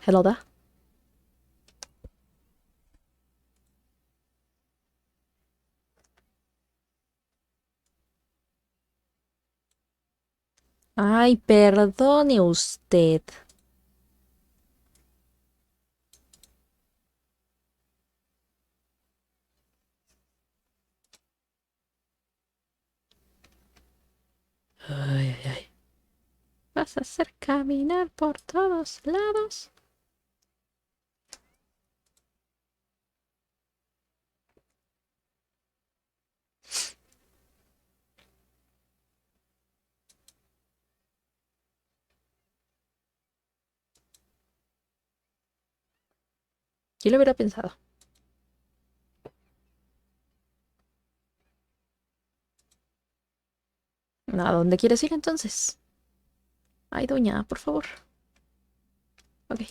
Hello da. Ay, perdone usted. Ay, ay, ay. ¿Vas a hacer caminar por todos lados? ¿Quién lo hubiera pensado? ¿A dónde quieres ir entonces? Ay, doña, por favor. Ok.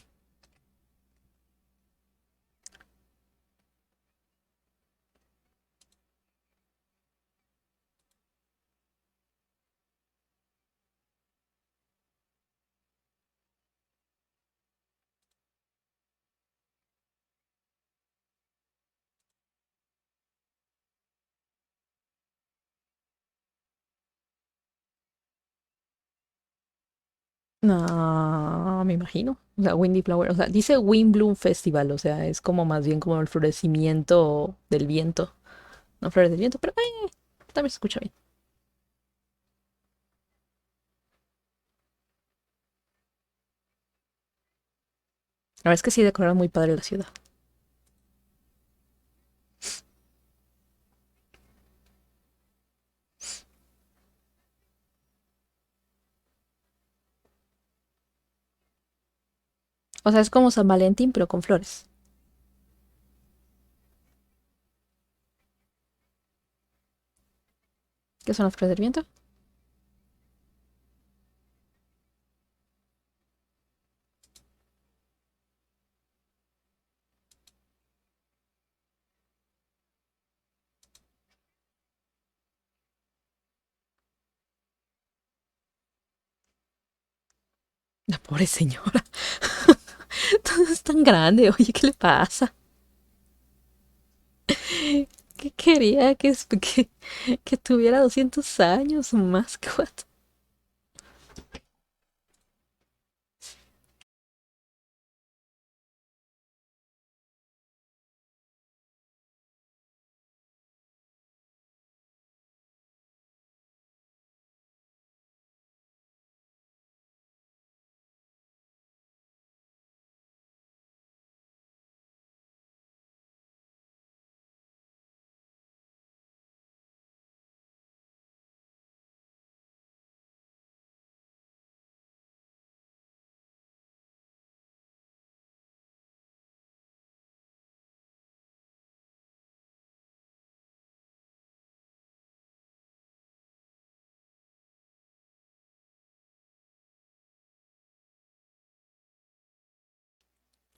No, me imagino. O sea, Windy Flower. O sea, dice Wind Bloom Festival. O sea, es como más bien como el florecimiento del viento. No flores del viento, pero también se escucha bien. La verdad es que sí decoraron muy padre la ciudad. O sea, es como San Valentín, pero con flores. ¿Qué son las flores del viento? La pobre señora. Todo es tan grande. Oye, ¿qué le pasa? ¿Qué quería? Que tuviera 200 años más que what?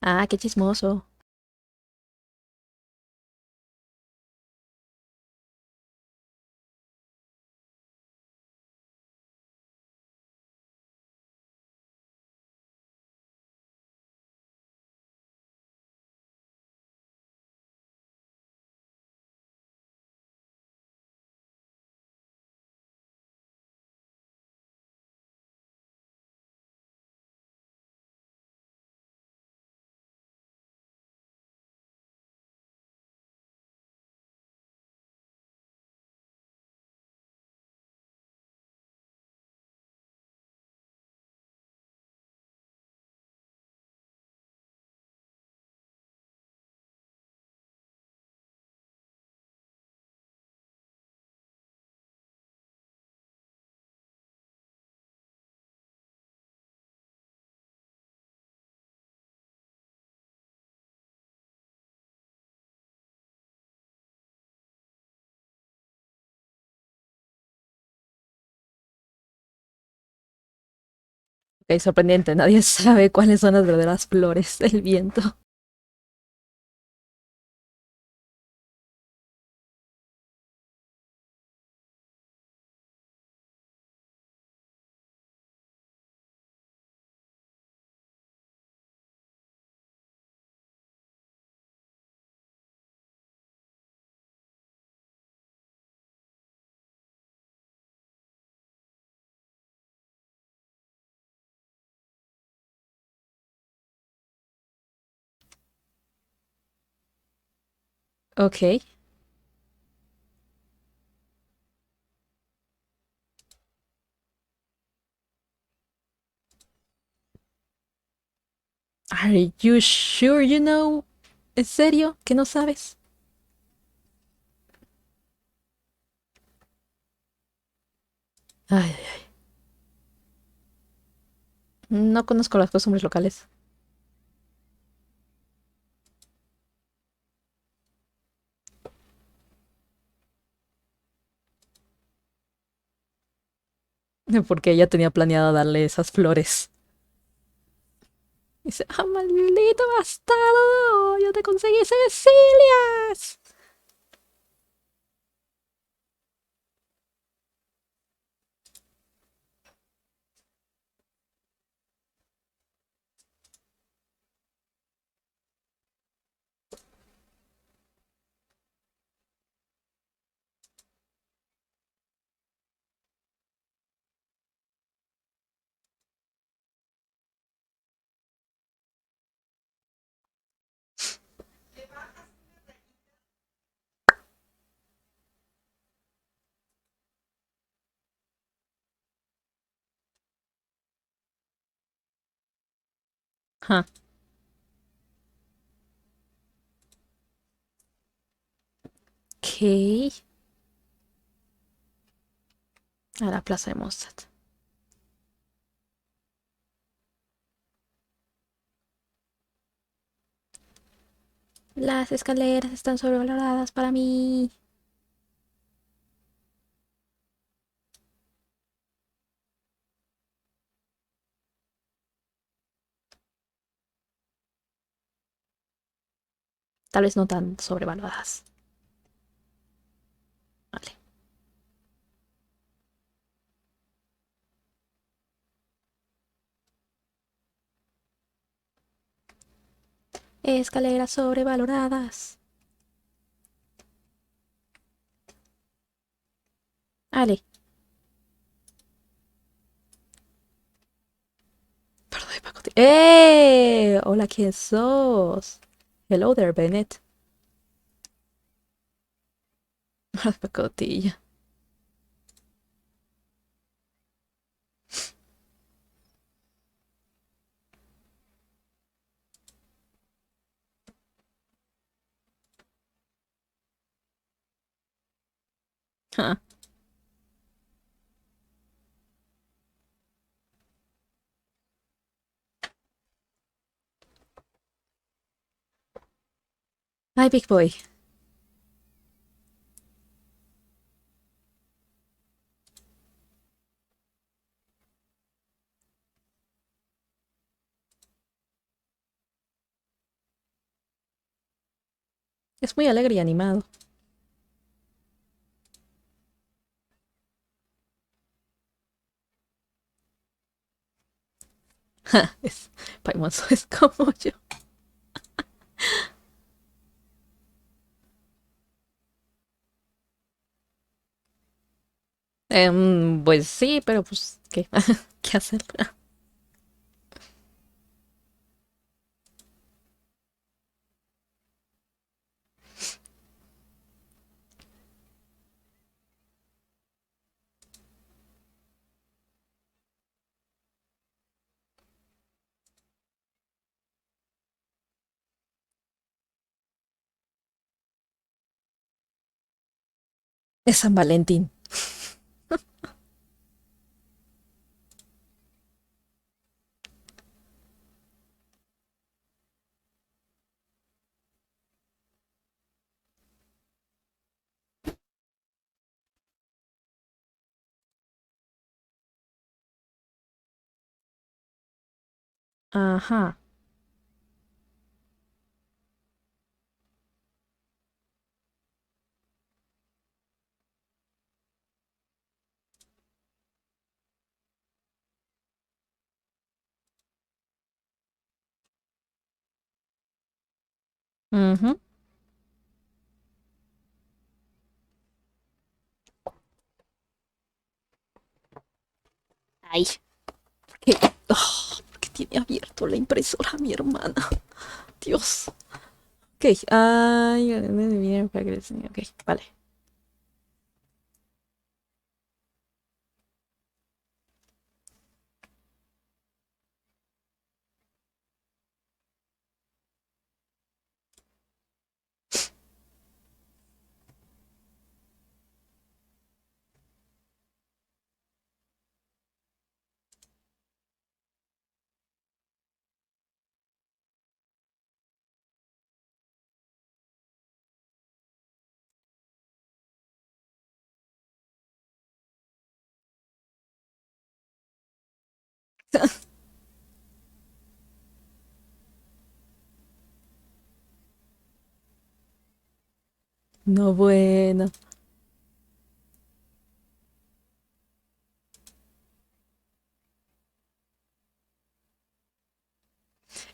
Ah, qué chismoso. Ok, sorprendente. Nadie sabe cuáles son las verdaderas flores del viento. Ok. Are you sure you know? ¿En serio? ¿Que no sabes? Ay, no conozco las costumbres locales. Porque ella tenía planeado darle esas flores. Dice, ¡ah, maldito bastardo! ¡Yo te conseguí Cecilias! Ajá. ¿Qué? A la plaza de Mondstadt. Las escaleras están sobrevaloradas para mí. Tal vez no tan sobrevaloradas. Vale. Escaleras sobrevaloradas. Vale. Perdón de pacotilla. ¡Eh! Hola, ¿quién sos? Hello there, Bennett. Hola, de pacotilla. Ah. Ay, Big Boy. Es muy alegre y animado. Es, Paimon es como yo. Pues sí, pero pues, ¿qué? ¿Qué hacer? Es San Valentín. Ajá. Ujú. Ay, ¿qué? ¿Por qué tiene abierto la impresora mi hermana? Dios. Ok, ay, vinieron para que les enseñe. Ok, vale. No, bueno.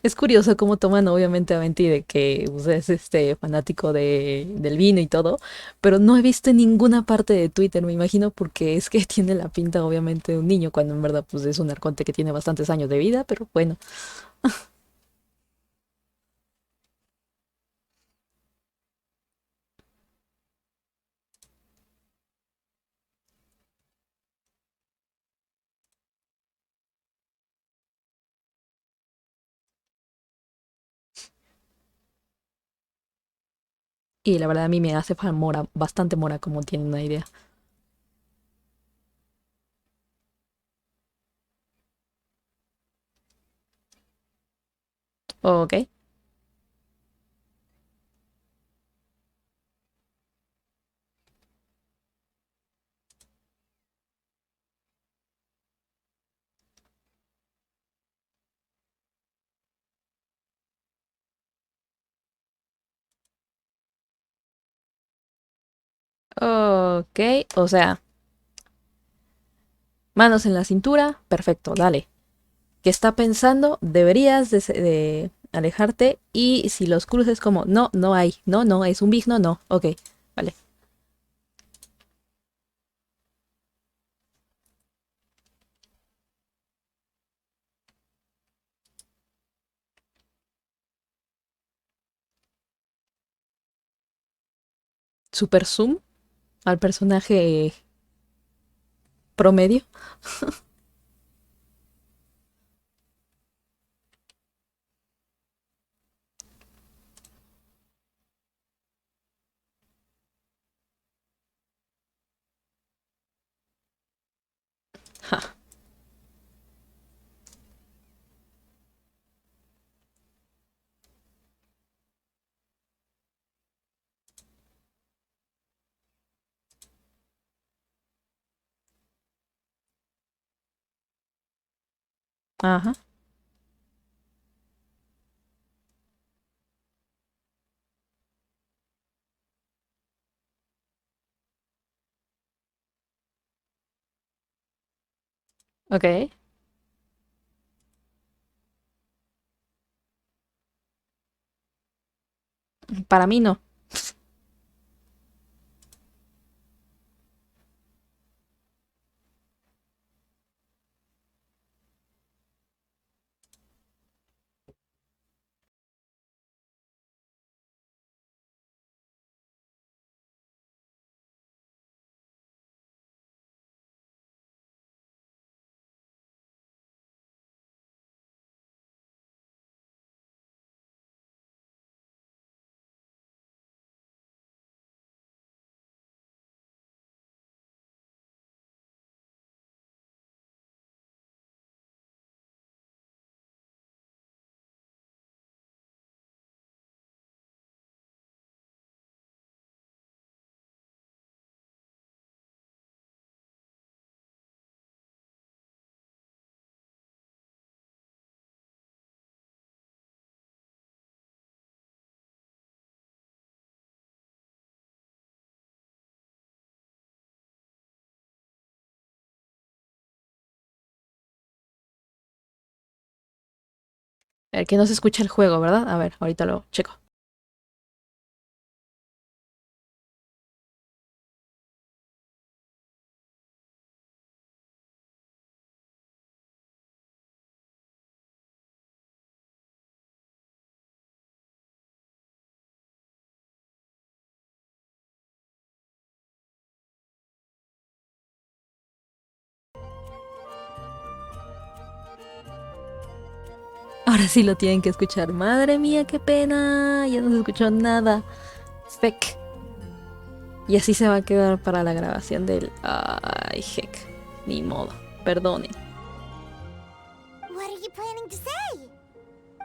Es curioso cómo toman obviamente a Venti de que pues, es este fanático del vino y todo, pero no he visto en ninguna parte de Twitter, me imagino, porque es que tiene la pinta obviamente de un niño, cuando en verdad pues es un arconte que tiene bastantes años de vida, pero bueno. Y la verdad a mí me hace mora, bastante mora, como tienen una idea. Ok, ok, o sea, manos en la cintura, perfecto, dale. ¿Qué está pensando? Deberías de alejarte y si los cruces como, no, no hay, no, no, es un big no, no, ok, vale. Super zoom al personaje promedio. Ja, ajá, ok. Para mí no. A ver, que no se escucha el juego, ¿verdad? A ver, ahorita lo checo. Ahora sí lo tienen que escuchar. Madre mía, qué pena. Ya no se escuchó nada. Feck. Y así se va a quedar para la grabación del... Ay, heck. Ni modo. Perdonen. What are you planning to say?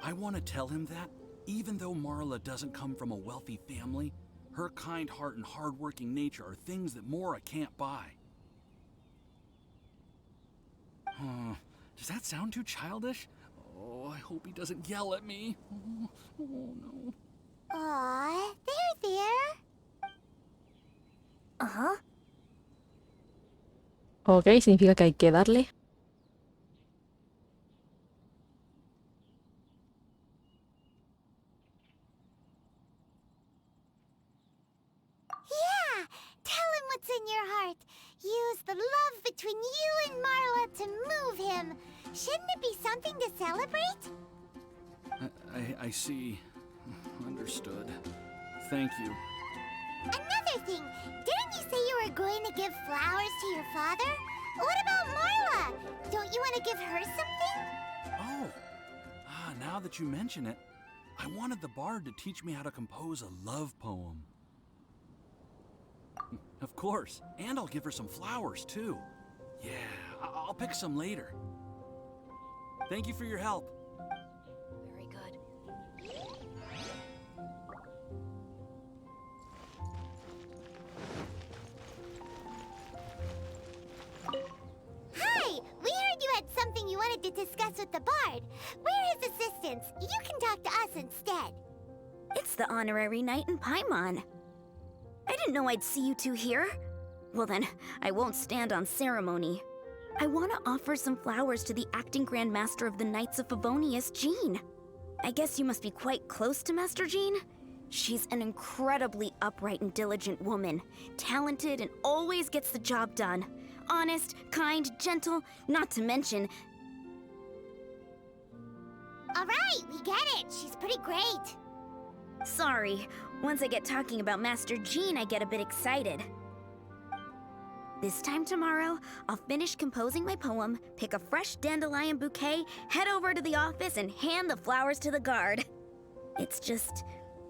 I want to tell him that, even though Marla doesn't come from a wealthy family, her kind heart and hard-working nature are things that Mora can't buy. Does that sound too childish? Oh, I hope he doesn't yell at me. Oh no. Aw, there. Uh-huh. Ok, significa que hay que darle. Yeah, tell him what's in your heart. Use the love between you and Marla to move him. Shouldn't it be something to celebrate? I see. Understood. Thank you. Another thing, didn't you say you were going to give flowers to your father? What about Marla? Don't you want to give her something? Oh. Now that you mention it, I wanted the bard to teach me how to compose a love poem. Of course, and I'll give her some flowers too. Yeah, I'll pick some later. Thank you for your help. Very good. Hi, we heard you had something you wanted to discuss with the bard. We're his assistants. You can talk to us instead. It's the honorary knight in Paimon. I didn't know I'd see you two here. Well then, I won't stand on ceremony. I want to offer some flowers to the acting Grand Master of the Knights of Favonius, Jean. I guess you must be quite close to Master Jean? She's an incredibly upright and diligent woman, talented and always gets the job done. Honest, kind, gentle, not to mention... Alright, we get it. She's pretty great. Sorry, once I get talking about Master Jean, I get a bit excited. This time tomorrow, I'll finish composing my poem, pick a fresh dandelion bouquet, head over to the office, and hand the flowers to the guard. It's just...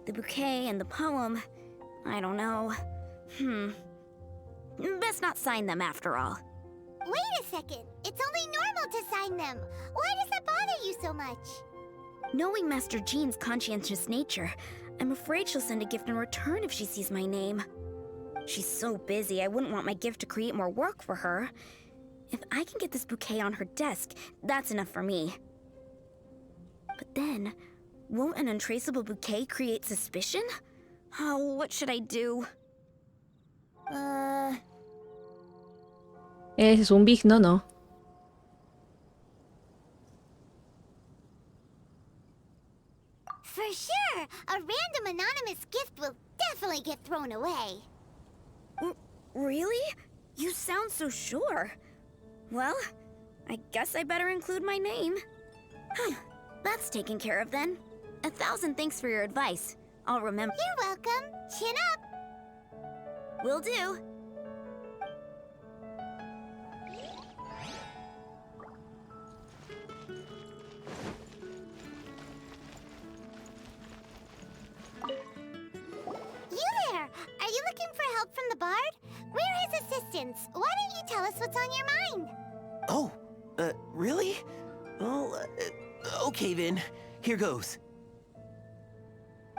the bouquet and the poem... I don't know... Best not sign them after all. Wait a second. It's only normal to sign them. Why does that bother you so much? Knowing Master Jean's conscientious nature, I'm afraid she'll send a gift in return if she sees my name. She's so busy, I wouldn't want my gift to create more work for her. If I can get this bouquet on her desk, that's enough for me. But then, won't an untraceable bouquet create suspicion? Oh, what should I do? Ese es un big no. For sure, a random anonymous gift will definitely get thrown away. Really? You sound so sure. Well, I guess I better include my name. That's taken care of then. 1,000 thanks for your advice. I'll remember. You're welcome. Chin up. Will do. You there! Are you looking for help from the bard? We're his assistants. Why don't you tell us what's on your mind? Oh, really? Well, okay then. Here goes.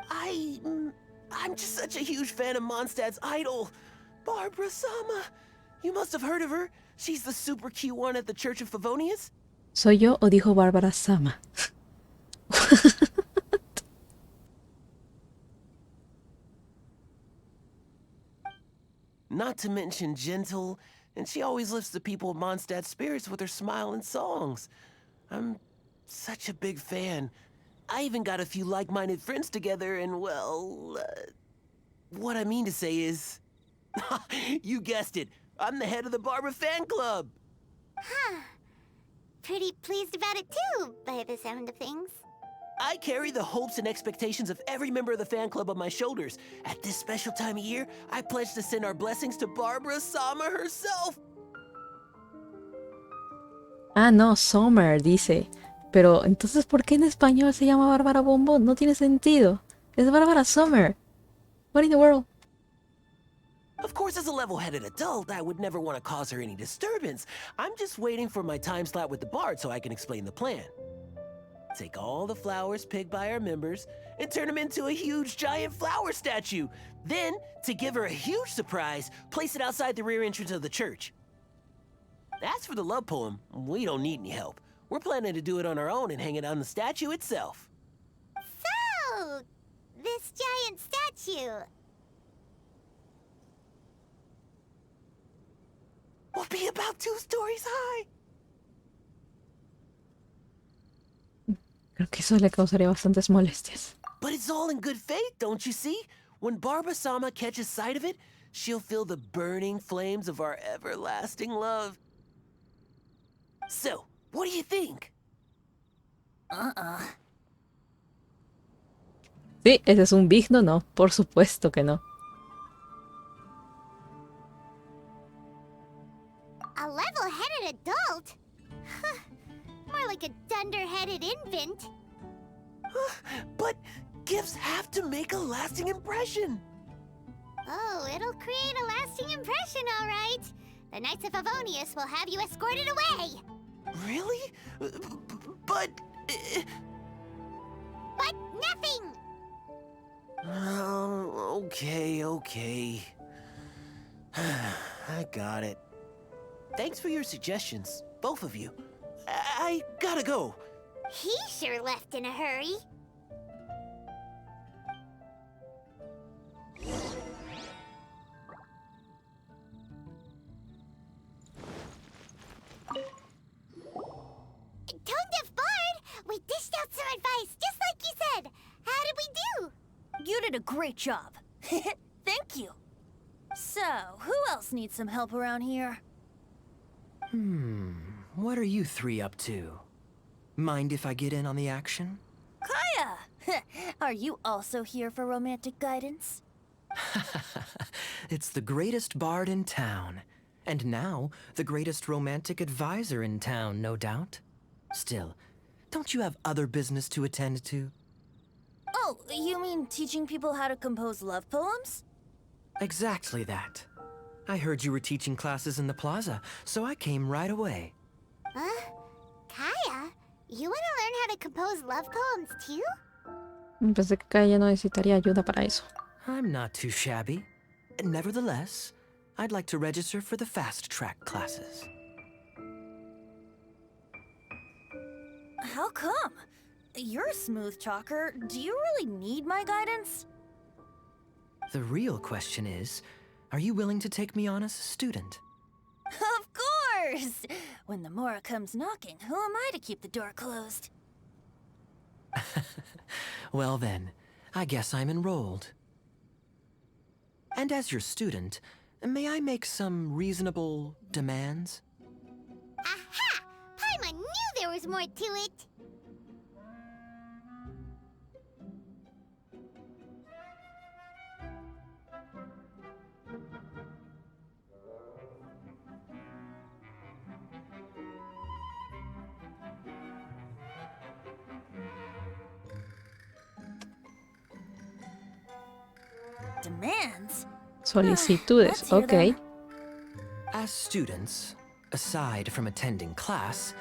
I'm just such a huge fan of Mondstadt's idol, Barbara Sama. You must have heard of her. She's the super cute one at the Church of Favonius. ¿Soy yo o dijo Bárbara Sama? Not to mention gentle, and she always lifts the people of Mondstadt's spirits with her smile and songs. I'm such a big fan. I even got a few like-minded friends together, and well, what I mean to say is, you guessed it, I'm the head of the Barbara fan club. Huh. Pretty pleased about it too, by the sound of things. I carry the hopes and expectations of every member of the fan club on my shoulders. At this special time of year, I pledge to send our blessings to Barbara Sama herself. Ah, no, Summer, dice. Pero entonces, ¿por qué en español se llama Bárbara Bombón? No tiene sentido. Es Bárbara Summer. What in the world? Of course, as a level-headed adult, I would never want to cause her any disturbance. I'm just waiting for my time slot with the bard so I can explain the plan. Take all the flowers picked by our members and turn them into a huge giant flower statue. Then, to give her a huge surprise, place it outside the rear entrance of the church. As for the love poem, we don't need any help. We're planning to do it on our own and hang it on the statue itself. So, this giant statue. Will be about 2 stories high. Creo que eso le causaría bastantes molestias. But it's all in good faith, don't you see? When Barba-sama catches sight of it, she'll feel the burning flames of our everlasting love. So, what do you think? Sí, ese es un vigno, no. Por supuesto que no. A level-headed adult? More like a dunder-headed infant. But gifts have to make a lasting impression. Oh, it'll create a lasting impression, all right. The Knights of Favonius will have you escorted away. Really? But... But nothing! Oh, okay. I got it. Thanks for your suggestions, both of you. I gotta go. He sure left in a hurry. Tone-deaf Bard! We dished out some advice, just like you said. How did we do? You did a great job. Thank you. So, who else needs some help around here? What are you 3 up to? Mind if I get in on the action? Kaya! Are you also here for romantic guidance? It's the greatest bard in town. And now, the greatest romantic advisor in town, no doubt. Still, don't you have other business to attend to? Oh, you mean teaching people how to compose love poems? Exactly that. I heard you were teaching classes in the plaza, so I came right away. Huh? Kaya? You want to learn how to compose love poems too? Pensé que Kaya no necesitaría ayuda para eso. I'm not too shabby. Nevertheless, I'd like to register for the fast-track classes. How come? You're a smooth talker. Do you really need my guidance? The real question is, are you willing to take me on as a student? Of course! When the Mora comes knocking, who am I to keep the door closed? Well then, I guess I'm enrolled. And as your student, may I make some reasonable demands? Aha! Paimon knew there was more to it! Demands? Solicitudes, Let's hear ok. them. As students, aside from attending class,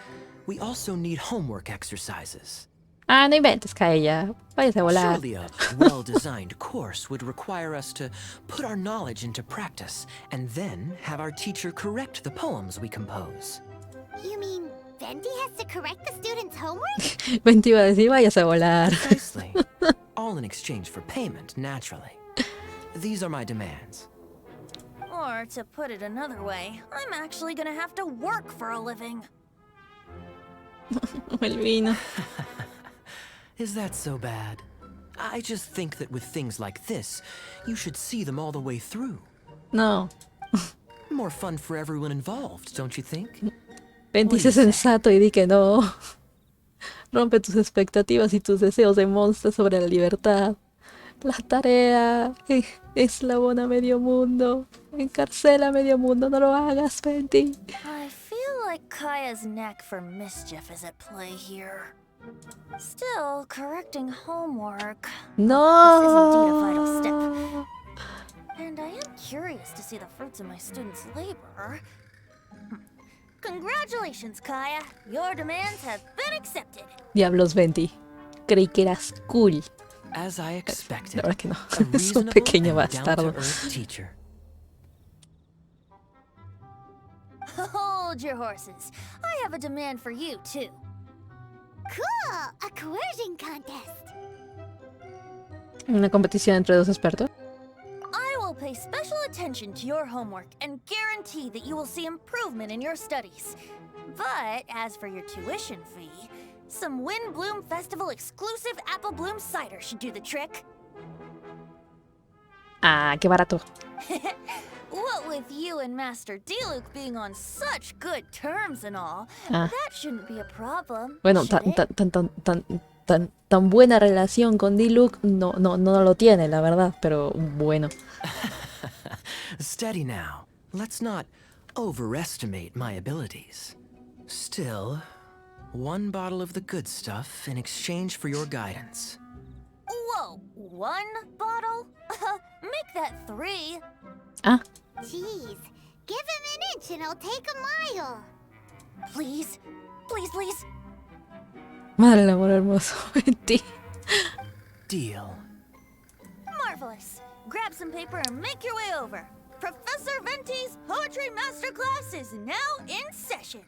we also need homework exercises. Ah, no inventes, Kaya. Váyase a volar. Surely a well-designed course would require us to put our knowledge into practice and then have our teacher correct the poems we compose. You mean Venti has to correct the students' homework? Venti iba a decir, váyase a volar. Precisely. All in exchange for payment, naturally. These are my demands. Or, to put it another way, I'm actually gonna have to work for a living. El vino. Is that so bad? I just think that with things like this, you should see them all the way through. No. More fun for everyone involved, don't you think? Venti, sé sensato y di que no. Rompe tus expectativas y tus deseos de Mondstadt sobre la libertad. La tarea eslabona a medio mundo. Encarcela a medio mundo. No lo hagas, Venti. I feel like Kaya's knack for mischief is at play here. Still, correcting homework. This is indeed a vital No. step. And I am curious to see the fruits of my students' labor. Congratulations, Kaya. Your demands have been accepted. Diablos, Venti. Creí que eras cool. As I La expected, verdad que no. a Es un reasonable pequeño and bastardo. down-to-earth teacher. Hold your horses. I have a demand for you, too. Cool! A coercion contest. Una competición entre dos expertos. I will pay special attention to your homework and guarantee that you will see improvement in your studies. But as for your tuition fee, some Wind Bloom Festival exclusive Apple Bloom cider should do the trick. Ah, qué barato. What with you and Master Diluc being on such good terms and all, Ah. that shouldn't be a problem. Bueno, should tan buena relación con Diluc no lo tiene, la verdad, pero bueno. Steady now. Let's not overestimate my abilities. Still, one bottle of the good stuff in exchange for your guidance. Whoa, one bottle? Make that 3. Ah, Jeez. Give him an inch and I'll take a mile. Please, please, please. mal amor hermoso, Venti. Deal. Marvelous. Grab some paper and make your way over. Professor Venti's Poetry Masterclass is now in session.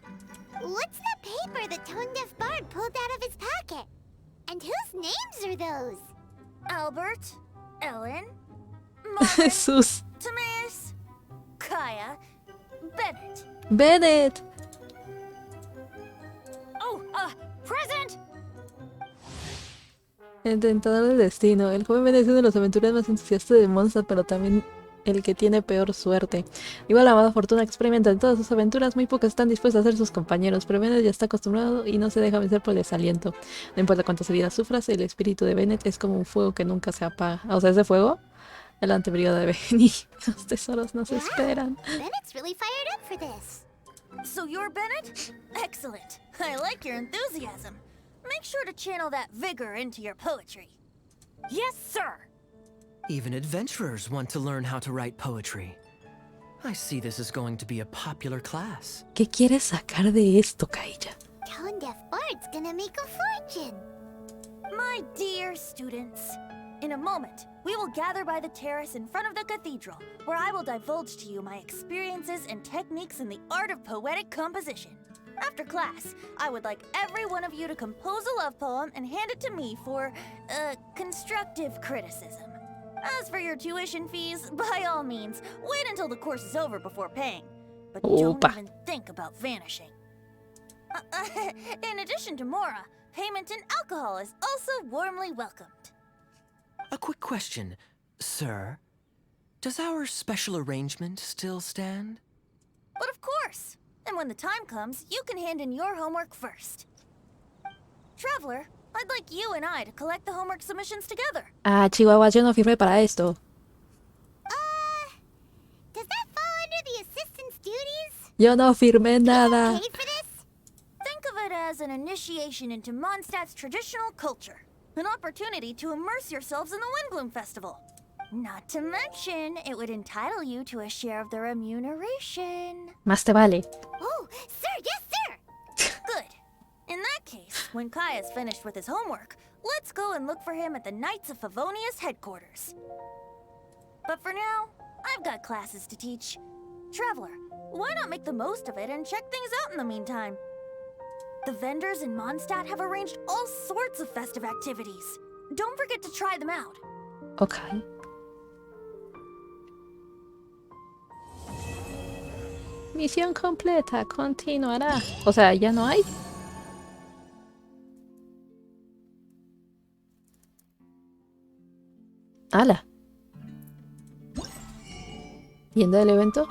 What's the paper the tone-deaf bard pulled out of his pocket? And whose names are those? Albert, Ellen, Marvin, Jesús. Timaeus, Kaya, Bennett. Bennett. Oh, present! El tentador del destino. El joven Bennett es uno de los aventureros más entusiastas de Mondstadt, pero también el que tiene peor suerte. Igual la amada fortuna experimenta en todas sus aventuras, muy pocos están dispuestos a ser sus compañeros, pero Bennett ya está acostumbrado y no se deja vencer por el desaliento. No importa cuántas heridas sufras, el espíritu de Bennett es como un fuego que nunca se apaga. O sea, ese fuego, el anteperiodo de Benny. Los tesoros nos Wow. esperan. Bennett's really fired up for this. So you're Bennett? Excellent. I like your enthusiasm. Make sure to channel that vigor into your poetry. Yes, sir! Even adventurers want to learn how to write poetry. I see this is going to be a popular class. ¿Qué quieres sacar de esto, Kaija? Tone-deaf bard's gonna make a fortune. My dear students, in a moment, we will gather by the terrace in front of the cathedral, where I will divulge to you my experiences and techniques in the art of poetic composition. After class, I would like every one of you to compose a love poem and hand it to me for, constructive criticism. As for your tuition fees, by all means, wait until the course is over before paying. But don't Opa. even think about vanishing. In addition to Mora, payment in alcohol is also warmly welcomed. A quick question, sir. Does our special arrangement still stand? But of course! And when the time comes, you can hand in your homework first. Traveler, I'd like you and I to collect the homework submissions together. Ah, Chihuahua, yo no firmé para esto. Does that fall under the assistant's duties? Yo no firmé nada. Paid for this? Think of it as an initiation into Mondstadt's traditional culture. An opportunity to immerse yourselves in the Windbloom Festival. Not to mention, it would entitle you to a share of the remuneration. Más te vale. Oh, sir, yes, sir! Good. In that case, when Kai is finished with his homework, let's go and look for him at the Knights of Favonius headquarters. But for now, I've got classes to teach. Traveler, why not make the most of it and check things out in the meantime? The vendors in Mondstadt have arranged all sorts of festive activities. Don't forget to try them out. Ok. Misión completa, continuará. O sea, ¿ya no hay? ¡Hala! ¿Tienda del evento?